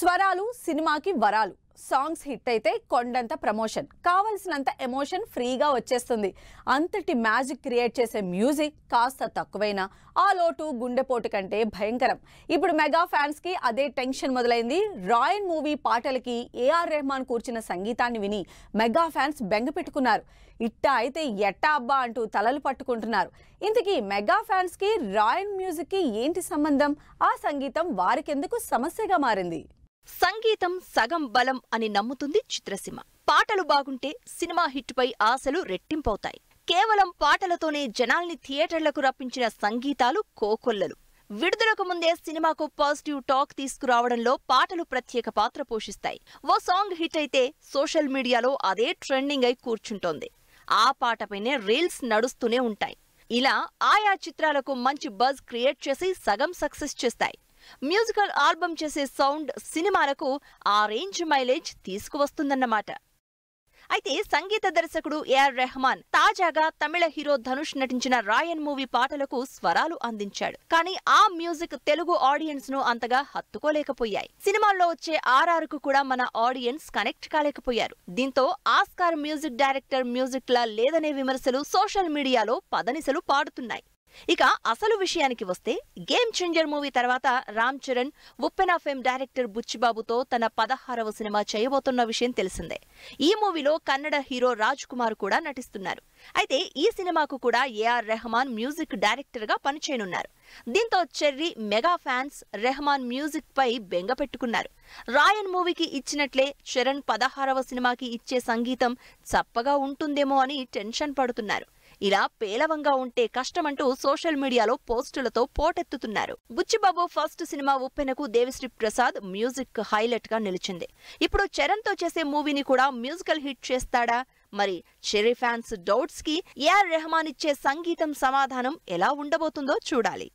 స్వరాలు సినిమాకి వరాలు. సాంగ్స్ హిట్ అయితే కొండంత ప్రమోషన్, కావాల్సినంత ఎమోషన్ ఫ్రీగా వచ్చేస్తుంది. అంతటి మ్యాజిక్ క్రియేట్ చేసే మ్యూజిక్ కాస్త తక్కువైనా ఆ లోటు గుండెపోటు కంటే భయంకరం. ఇప్పుడు మెగా ఫ్యాన్స్ కి అదే టెన్షన్ మొదలైంది. రాయన్ మూవీ పాటలకి ఏఆర్ రెహమాన్ కూర్చిన సంగీతాన్ని విని మెగా ఫ్యాన్స్ బెంగ పెట్టుకున్నారు. ఇట్టా అయితే ఎట్టా అబ్బా అంటూ తలలు పట్టుకుంటున్నారు. ఇంతకీ మెగా ఫ్యాన్స్ కి రాయన్ మ్యూజిక్ కి ఏంటి సంబంధం? ఆ సంగీతం వారికెందుకు సమస్యగా మారింది? సంగీతం సగం బలం అని నమ్ముతుంది చిత్రసీమ. పాటలు బాగుంటే సినిమా హిట్ పై ఆశలు రెట్టింపవుతాయి. కేవలం పాటలతోనే జనాల్ని థియేటర్లకు రప్పించిన సంగీతాలు కోకొల్లలు. విడుదలకు ముందే సినిమాకు పాజిటివ్ టాక్ తీసుకురావడంలో పాటలు ప్రత్యేక పాత్ర పోషిస్తాయి. ఓ సాంగ్ హిట్ అయితే సోషల్ మీడియాలో అదే ట్రెండింగ్ అయి కూర్చుంటోంది. ఆ పాటపైనే రీల్స్ నడుస్తూనే ఉంటాయి. ఇలా ఆయా చిత్రాలకు మంచి బజ్ క్రియేట్ చేసి సగం సక్సెస్ చేస్తాయి. మ్యూజికల్ ఆల్బమ్ చేసే సౌండ్ సినిమాలకు ఆ రేంజ్ మైలేజ్ తీసుకువస్తుందన్నమాట. అయితే సంగీత దర్శకుడు ఏఆర్ రెహమాన్ తాజాగా తమిళ హీరో ధనుష్ నటించిన రాయన్ మూవీ పాటలకు స్వరాలు అందించాడు. కానీ ఆ మ్యూజిక్ తెలుగు ఆడియన్స్ ను అంతగా హత్తుకోలేకపోయాయి. సినిమాల్లో వచ్చే ఆర్ఆర్కు కూడా మన ఆడియన్స్ కనెక్ట్ కాలేకపోయారు. దీంతో ఆస్కార్ మ్యూజిక్ డైరెక్టర్ మ్యూజిక్ లా లేదనే విమర్శలు సోషల్ మీడియాలో పదనిసలు పాడుతున్నాయి. ఇక అసలు విషయానికి వస్తే, గేమ్ చేంజర్ మూవీ తర్వాత రామ్ చరణ్ ఉప్పెన ఫేమ్ డైరెక్టర్ బుచ్చిబాబుతో తన 16వ సినిమా చేయబోతున్న విషయం తెలిసిందే. ఈ మూవీలో కన్నడ హీరో రాజ్ కుమార్ కూడా నటిస్తున్నారు. అయితే ఈ సినిమాకు కూడా ఏఆర్ రెహమాన్ మ్యూజిక్ డైరెక్టర్ గా పనిచేయనున్నారు. దీంతో Cherry mega fans Rahman music పై బెంగ పెట్టుకున్నారు. రాయన్ మూవీకి ఇచ్చినట్లే చరణ్ 16వ సినిమాకి ఇచ్చే సంగీతం చప్పగా ఉంటుందేమో అని టెన్షన్ పడుతున్నారు. ఇలా పేలవంగా ఉంటే కష్టమంటూ సోషల్ మీడియాలో పోస్టులతో పోటెత్తుతున్నారు. బుచ్చిబాబు ఫస్ట్ సినిమా ఉప్పెనకు దేవిశ్రీ ప్రసాద్ మ్యూజిక్ హైలైట్ గా నిలిచింది. ఇప్పుడు చరణ్ తో చేసే మూవీని కూడా మ్యూజికల్ హిట్ చేస్తాడా? మరి చెర్రీ ఫ్యాన్స్ డౌట్స్ కి ఏఆర్ రెహమాన్ ఇచ్చే సంగీతం సమాధానం ఎలా ఉండబోతుందో చూడాలి.